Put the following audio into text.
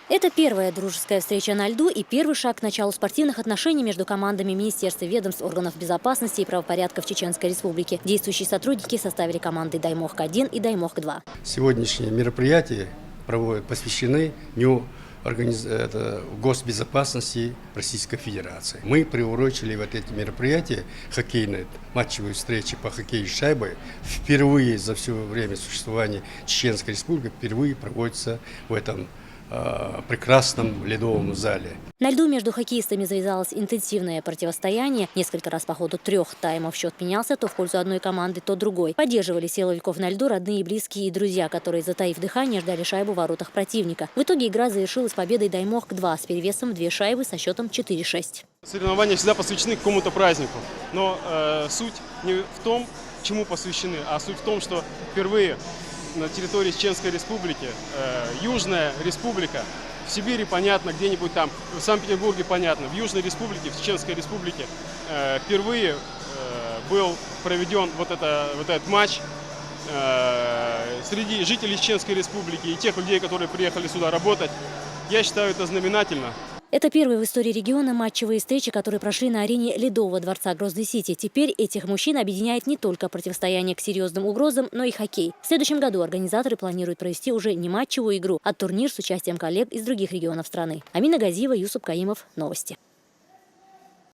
Это первая дружеская встреча на льду и первый шаг к началу спортивных отношений между командами министерств, ведомств, органов безопасности и правопорядка в Чеченской Республике. Действующие сотрудники составили команды «Даймох-1» и «Даймох-2». Сегодняшние мероприятия посвящены Дню госбезопасности Российской Федерации. Мы приурочили вот эти мероприятия, хоккейные матчевые встречи по хоккею с шайбой, впервые за все время существования Чеченской Республики впервые проводятся в этом прекрасном ледовом зале. На льду между хоккеистами завязалось интенсивное противостояние. Несколько раз по ходу 3 таймов счет менялся то в пользу одной команды, то другой. Поддерживали силовиков на льду родные, близкие и друзья, которые, затаив дыхание, ждали шайбу в воротах противника. В итоге игра завершилась победой Даймох-2 с перевесом в 2 шайбы со счетом 4-6. Соревнования всегда посвящены какому-то празднику. Но суть не в том, чему посвящены, а суть в том, что впервые на территории Чеченской Республики, Южная Республика, в Сибири понятно, где-нибудь там, в Санкт-Петербурге понятно, в Южной Республике, в Чеченской Республике впервые был проведен вот этот матч среди жителей Чеченской Республики и тех людей, которые приехали сюда работать. Я считаю, это знаменательно. Это первые в истории региона матчевые встречи, которые прошли на арене Ледового дворца Грозный-Сити. Теперь этих мужчин объединяет не только противостояние к серьезным угрозам, но и хоккей. В следующем году организаторы планируют провести уже не матчевую игру, а турнир с участием коллег из других регионов страны. Амина Газиева, Юсуп Каимов. Новости.